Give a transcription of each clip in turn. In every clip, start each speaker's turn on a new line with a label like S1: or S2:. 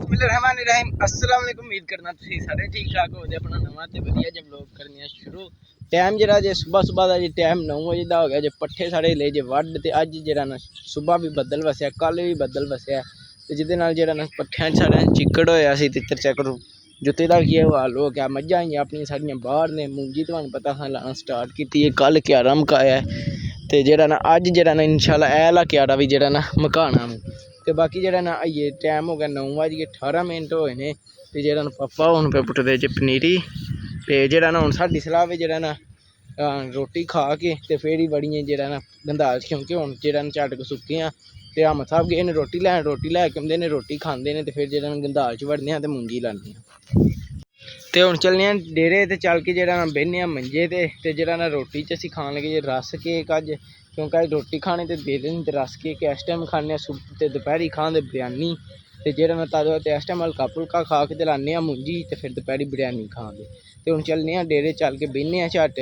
S1: बिस्मिल्लाहिर्रहमानिर्रहीम अस्सलाम वालेकुम। उम्मीद करना तुसीं सारे ठीक ठाक हो। अपना नवा ते वधिया जब लोग करने शुरू। टाइम जरा जे सुबह का जी टाइम 9 बजे का हो गया जे पट्ठे साढ़े ले जे वड्ड ते अज जरा ना सुबह भी बदल वसया कल भी बदल वसया ते जिहदे नाल जरा ना पट्ठियां साढ़े चिक्कड़ होया सी ते इत्तर चेक करो जुत्ते दा की हाल हो गया। मज्झां आइयां अपनी सारियां बाहर ने मुंजी तुहानूं पता असां लाना स्टार्ट कीती है कल क्यारा मकाया ते जरा ना अज जरा ना इंशाअल्लाह ऐ आह्ला क्यारा भी जरा ना मकाना ते बाकी जरा ना आइए टाइम हो गया 9:18 होए ने ते जरा ना पापा हुण पे पुट्टदे जे पनीरी ते जरा ना हुण साडी सलाह वी जरा ना रोटी खा के ते फिर ही बड़ियां जरा ना गंदाल क्योंकि हुण जरा ना झटक सुक्के आ ते हम साहब गए ने रोटी लैके आंदे ने रोटी खांदे ने ते फिर जरा ना गंदाल च वड़ने आ ते मुंजी लाने ते हुण चलने आ डेरे ते चल के जरा ना बेहने आ मंजे ते जरा ना रोटी च असीं खान लगे रस केक अज क्योंकि अज रोटी खाने ते दे देन ते रस केक इस टाइम खाने ते दोपहरी खान ते बिरयानी ते जरा ना ताजा ते इस टाइम हल्का फुल्का खा के ते लाने आ मुंजी ते फिर दोपहरी बिरयानी खांगे ते हुण चलने आ डेरे चल के बेहने आ झट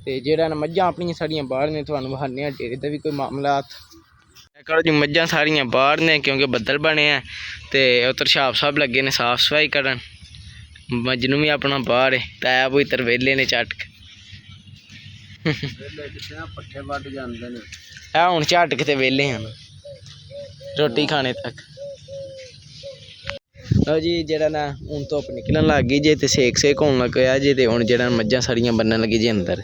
S1: ते जरा ना मज्झां अपनियां सारियां बाहर ने तुहानूं वखाने डेरे दा भी कोई मामला करो जी। मज्झां सारियां बाहर ने क्योंकि बदल बने हैं ते उधर छाप साहब लगे ने साफ सफाई करन मजनू भी अपना बाहर है तैब इधर वेले ने झटक पट्ठे वड्ड जांदे ने है हुण झटक ते वेले हैं रोटी खाने तक। लो जी जरा ना हूँ धुप्प निकलन लग गई जे ते सेक होने लग गया जे ते हुण जरा मज्झां सारियां बन्नन लगी जे अंदर।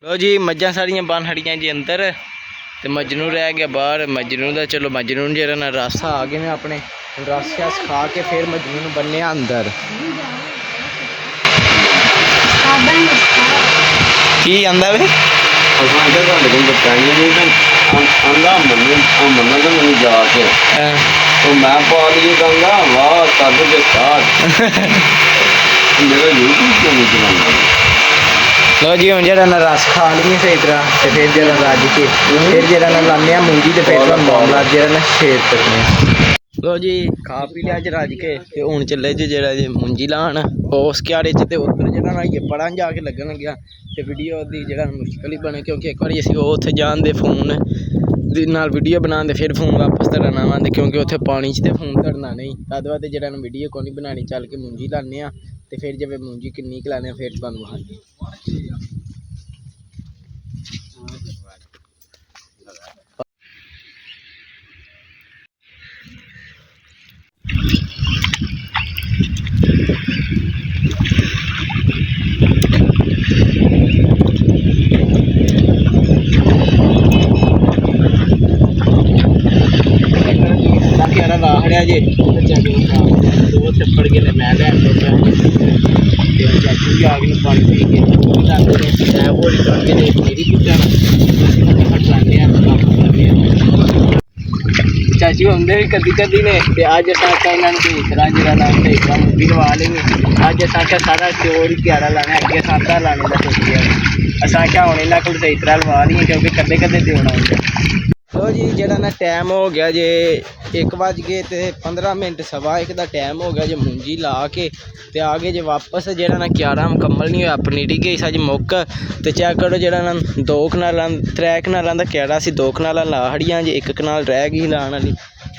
S1: लो जी मज्झां सारियां बन खड़ियां जी अंदर ते मजनू रह गया बाहर। मजनू का चलो मजनू जरा ना रस आ गए ने अपने रस शस खा के फिर मजनू बन्ने अंदर की आंदा वे
S2: मैं पा लिए कहूँगा वाह तब के साथ मेरा यूट्यूब क्यों नहीं चलाना।
S1: लो जी हम जरा ना रस खा लिए सही तरह तो फिर जरा रज के फिर जरा ना लाने मुंजी तो फिर मामला जरा ना शेर करने। लो जी खा पी लिया अज रज के ते हुण चले जी जरा जी मुंजी लान उस क्यारे च ते उधर जरा ना पढ़ा जाके लगन लग्या ते वीडियो दी जरा मुश्किल ही बने क्योंकि एक बार असीं उत्थे जान दे फोन नाल वीडियो बनाने फिर फोन वापस धरना आवांदे क्योंकि उत्थे पानी च ते फोन धरना नहीं तद बाद जरा ना वीडियो को नहीं बनानी चल के मुंजी लाने आ ते फिर जब मुंजी किन्नी क लाने फिर तुहानूं वखाने। क्यारा ला खड़िया जे दो थप्पड़ के मैं लैन चाचू भी आ गए पानी पी के होली करके मेरी पुट्टा चाचू आंदे भी कदी कदी ने अज अस इन्होंने दूसरा जरा लाने दूसरा मुंजी लवा लेंगे अज अस सारा चोर ही क्यारा लाना अगे सादा लाने का सोचिया अस क्या हूँ इन्होंने को सही तरह लवा ली क्योंकि कदे कदे देना होंगे। लो जी जरा ना टाइम हो गया जे 1:15 सवा 1 का टाइम हो गया जे मुंजी ला के ते आ गए जे वापस जरा ना क्यारा मुकम्मल नहीं होया पनीरी गई सज मुक ते चेक करो जरा ना 2 कनालां 3 कनालां दा क्यारा सी 2 कनालां ला खड़ियां जे 1 कनाल रह गई लाने वाली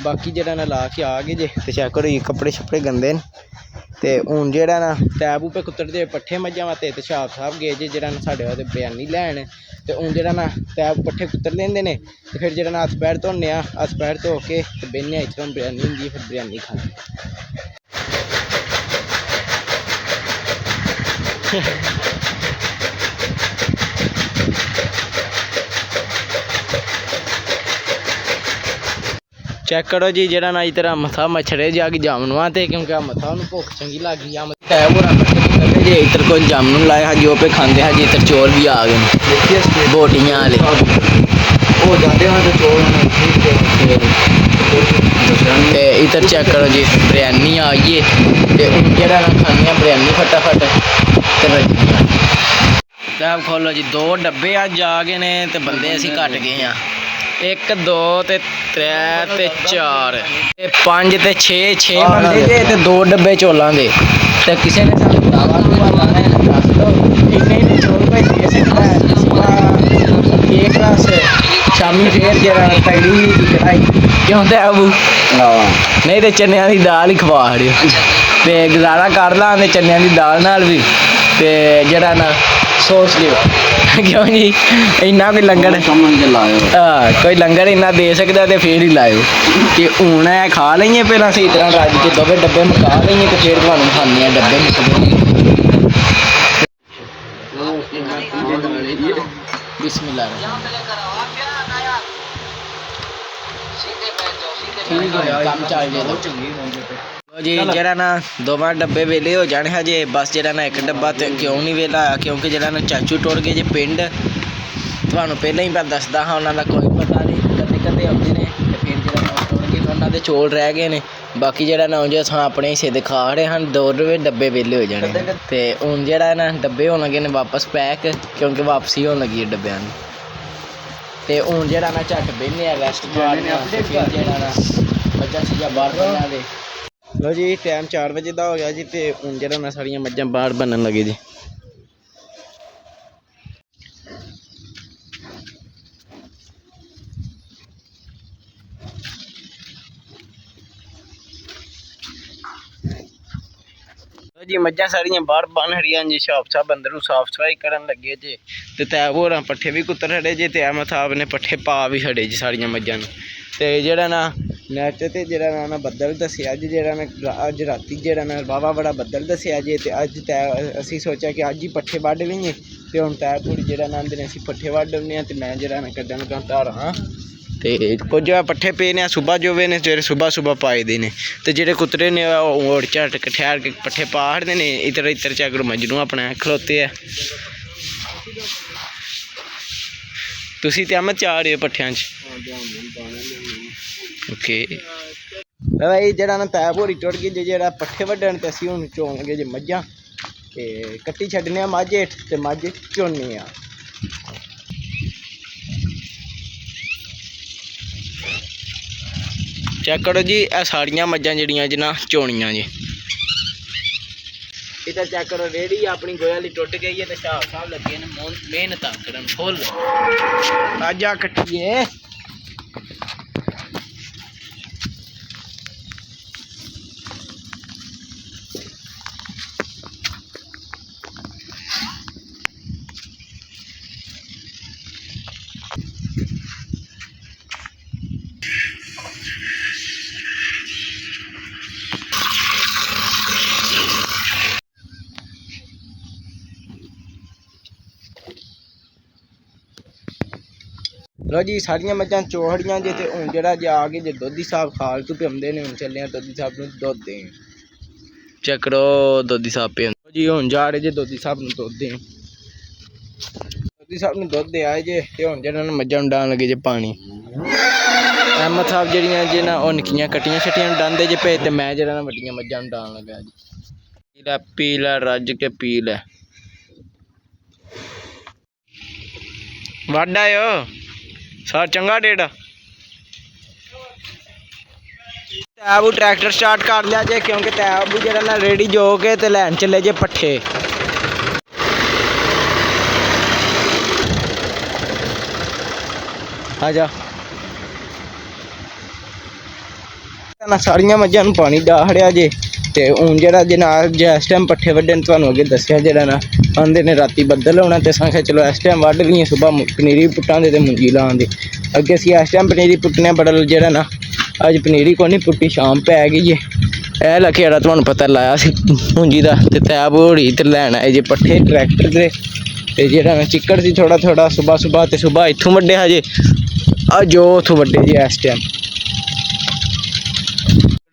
S1: बाकी जरा ना ला के आ गए जे ते चेक करो ये कपड़े शपड़े गंदे न ते हुण जरा ना तैब उप्पर कुतरदे पट्ठे मज्झां वास्ते ते छाप साहब गए जे जरा ना साढ़े वास्ते बिरयानी लैन ते हुण जरा ना तैब पट्ठे कुतर लेंदे ने ते फिर जरा ना हत्थ पैर धोने आ हत्थ पैर धो के ते बेहने इत्थों बिरयानी होंदी फिर बिरयानी खानी। चेक करो जी जरा ना इधर मथा मच्छरे जाके जामनुआ थे क्योंकि मथा भुख चंगी लग गई जे इधर को जामनु लाया जो पे खाते हैं जी इधर चोर भी आ गए बोटियां वाले हो जाते हैं तो चोर ਤੇ इधर चेक करो जी बिरयानी आई है ते हूँ जेह्ड़ा ना खाने बिरयानी फटाफट ते रजनियां टैब खोलो जी 2 डब्बे अज आ गए ने ते बंदे असीं घट गए हाँ 1 2 ते 3 ते 4 ते 5 ते 6 बंदे जे ते 2 डब्बे चौलां दे ते किसी ने सानूं दावा दूआ लाना है दस दो इन्ने ही चौल कोई दे सकदा है सुबह एक रस शामी फिर जरा तगड़ी दी कढ़ाई क्यों ते अबू नहीं ते चन्नियां दी दाल ही खवा छड़ियो ते गुजारा कर लां ते चन्नियां दी दाल नाल भी ते जेह्ड़ा ना सोच लियो क्यों जी इन्ना कोई लंगर कोई लंगर इन्ना दे सकदा ते फिर ही लायो कि हून ऐ खा लइए फिर सही तरह रज के दोवे डब्बे मुका लइए ते फिर तुहानूं खाने डब्बे मुकदे बिस्मिल्लाह काम चल जाए जी जरा ना दोवां डब्बे वेले हो जाने हजे बस जरा ना एक डब्बा ते क्यों नहीं वेला आया क्योंकि जरा ना चाचू टुर गए जे पिंड तुहानूं पहले ही मैं दसदा हाँ उन्हों का कोई पता नहीं कदे कदे आते हैं तो फिर जरा टुर गए उन्होंने चौल रह गए ने बाकी जरा ना जो असां अपने हिस्से दे खा रहे हैं 2 डब्बे वेले हो जाने ते हूँ जरा ना डब्बे होन लगे ने वापस पैक क्योंकि वापसी होन लगी है डब्बियां ते हूँ जरा ना झट बेहने रैस्ट मारने फिर जरा ना मज्जां चीज़ां बाहर बनना दे लो जी टाइम 4 बजे का हो गया जी ते हूँ जरा ना सारियां मज्जां बाहर बनन लगे जी जी मज्जां सारियां बाहर बन हड़ियां जी शाप साहब अंदरों साफ सफाई करन लगे जे ते तैब होर पट्ठे भी कुतर छड़े जे ते अहमद साहब ने पट्ठे पा भी छड़े जी सारियां मज्जां ते जेह्ड़ा ना नैट ते जेह्ड़ा ना बद्दल दस्सेआ अज्ज जेह्ड़ा ना अज्ज रातीं जेह्ड़ा ना वावा बड़ा बद्दल दस्सेआ जे ते अज्ज तै असीं सोचेआ कि अज्ज ही पट्ठे वड्ढ लइए ते हुण तै थोड़ी जेह्ड़ा ना आंदे ने असीं पट्ठे वड्ढ औन्ने आं ते मैं जेह्ड़ा ना कड्ढन लगा धारां ते कुछ पट्ठे पे ने सुबह जो वे ने सवेरे सुबह पाए दे ने ते जेह्ड़े कुतरे ने ओह् झट ठैर के पट्ठे पा छड़दे ने इधर चेक करो मजनू अपने खलोते ऐ तुसीं ते अहमद चा रहे हो पट्ठियां च ओके भाई जेह्ड़ा ना तैब होरी टुट गई जेह्ड़ा पट्ठे वड्ढन ते असीं हुण चोन लगे जे मज्जां ते कट्टी छड्डने आं मज्झ हेठ ते मज्झ चोन्ने आं चेक करो जी ये सारियां मज्जां जेह्ड़ियां जना चोनियां जी इधर चेक करो रेड़ी अपनी गोहे वाली टुट गई है तो शाह साहब लगे ने मेहनत करन फुल ताजा कट्टिए लो जी सारियां मज्जां चोहड़ियां जे ते हुण जेह्ड़ा जे आ गए जे दोधी साहब खालतू पिंदे ने हुण चले आं दोधी साहब नूं दुद्ध देन चेक करो दोधी साहब पे जी हुण जा रहे जे दोधी साहब नूं दुद्ध देन दोधी साहब नूं दुद्ध दे आए जे ते हुण जेह्ड़ा ना मज्जां नूं डान लगे जे पानी अहमद साहब जेह्ड़ियां जे ना ओह् निक्कियां कट्टियां शट्टियां नूं डांदे जे पे ते मैं जेह्ड़ा ना वड्डियां मज्जां नूं डान लगा जी पी लै रज के पी लै वड्ड आयो सर चंगा डेढ़ तैबू ट्रैक्टर स्टार्ट कर लिया जे क्योंकि तैबू जरा ना रेडी जो के ते लैन चले जे पट्ठे आजा ना सारियां मज्जां नूं पानी डा खड़िया जे ते हूँ जेह्ड़ा जनाब इस टाइम पट्ठे वड्ढन तुहानूं अग्गें दस्सेआ जेह्ड़ा ना आंदे ने रातीं बद्दल होना ते असां आखेआ चलो इस टाइम वड्ढ लइए सुबह पनीरी पुट्टां दे ते मुंजी लां दे अग्गें असीं इस टाइम पनीरी पुट्टने बड़ा जेह्ड़ा ना अज्ज पनीरी कोई नहीं पुट्टी शाम पै गई है ए लखे जेह्ड़ा तुहानूं पता लाया सी मुंजी दा ते तैब होड़ी ते लैन आए जे पट्ठे ट्रैक्टर दे ते जेह्ड़ा ना चिक्कड़ सी थोड़ा थोड़ा सुबह ते सुबह इत्थूं वड्ढे हा जे अज्ज ओह् उत्थूं वड्ढे जे इस टाइम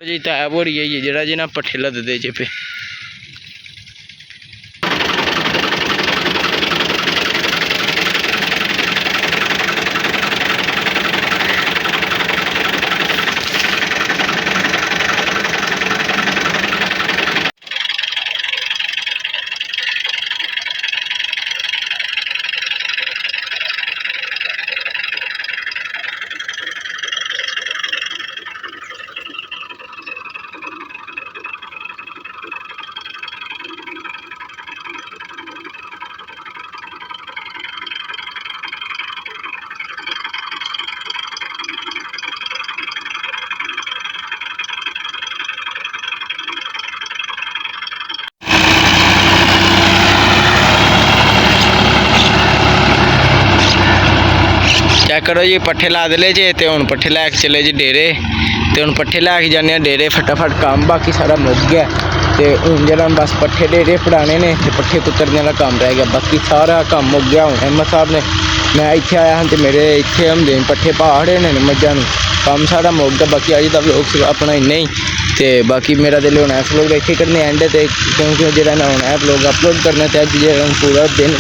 S1: जी तैब हो रही है जेह्ड़ा जी ना पट्ठे लददे जे पे ਕਰੋ ਜੀ ਪੱਠੇ ਲਾ ਦਲੇ ਜੇ ਤੇ ਹੁਣ ਪੱਠੇ ਲੈ ਕੇ ਚਲੇ ਜੀ ਡੇਰੇ ਤੇ ਹੁਣ ਪੱਠੇ ਲੈ ਕੇ ਜਾਂਦੇ ਆ ਡੇਰੇ ਫਟਾਫਟ ਕੰਮ ਬਾਕੀ ਸਾਰਾ ਮੁੱਕ ਗਿਆ ਤੇ ਹੁਣ ਜਿਹੜਾ ਬਸ ਪੱਠੇ ਡੇਰੇ ਪੜਾਣੇ ਨੇ ਤੇ ਪੱਠੇ ਕੁਤਰਨੇ ਵਾਲਾ ਕੰਮ ਰਹਿ ਗਿਆ ਬਾਕੀ ਸਾਰਾ ਕੰਮ ਮੁੱਕ ਗਿਆ ਹੁਣ ਅਹਿਮਦ ਸਾਹਿਬ ਨੇ ਮੈਂ ਇੱਥੇ ਆਇਆ ਹਾਂ ਤੇ ਮੇਰੇ ਇੱਥੇ ਹੁੰਦੇ ਪੱਠੇ ਪਹਾੜੇ ਨੇ ਮੱਝਾਂ ਨੂੰ ਕੰਮ ਸਾਰਾ ਮੁੱਕ ਗਿਆ ਬਾਕੀ ਅੱਜ ਦਾ ਵਲੋਗ ਆਪਣਾ ਇੰਨਾ ਹੀ ਤੇ ਬਾਕੀ ਮੇਰਾ ਦਿਲ ਹੁਣ ਇਸ ਵਲੋਗ ਇੱਥੇ ਕਰਨੇ ਐਂਡ ਤੇ ਕਿਉਂਕਿ ਜਿਹੜਾ ਨਾ ਹੁਣ ਇਹ ਵਲੋਗ ਅਪਲੋਡ ਕਰਨਾ ਤੇ ਅੱਜ ਜਿਹੜਾ ਪੂਰਾ ਦਿਨ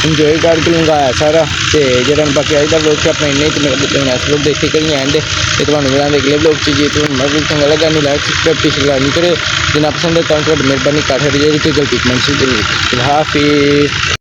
S1: ਇੰਜੋਏ ਕਰਕੇ ਲੂੰਗਾ ਸਾਰਾ ਤੇ ਜਿਹੜਾ ਬਾਕੀ ਅੱਜ ਦਾ ਵਲੋਗ ਤੇ ਆਪਣਾ ਇੰਨਾ ਹੀ ਤੇ ਮੇਰਾ ਦਿਲ ਹੁਣ ਇਸ ਵਲੋਗ ਦੇ ਇੱਥੇ ਕਰਨੀ ਐਂਡ ਤੇ ਤੁਹਾਨੂੰ ਮਿਲਾਂਗੇ ਅਗਲੇ ਵਲੋਗ 'ਚ ਜੇ ਤੁਹਾਨੂੰ ਮੇਰਾ ਵਲੋਗ ਚੰਗਾ ਲੱਗਾ ਨਹੀਂ ਲਾਈਕ ਸਬਸਕ੍ਰਾਈਬ ਤੇ ਸ਼ੇਅਰ ਨਹੀਂ ਕਰੇ ਜਿੰਨਾ ਪਸੰਦ ਹੈ ਤਾਂ ਤੁਹਾਡੀ ਮਿਹਰਬਾਨੀ ਕਰ ਸਕਦੇ ਜੇ ਕੋਈ ਗਲਤੀ ਕਮੈਂਟ ਜ਼ਰੂਰ ਹਾਫਿਜ਼।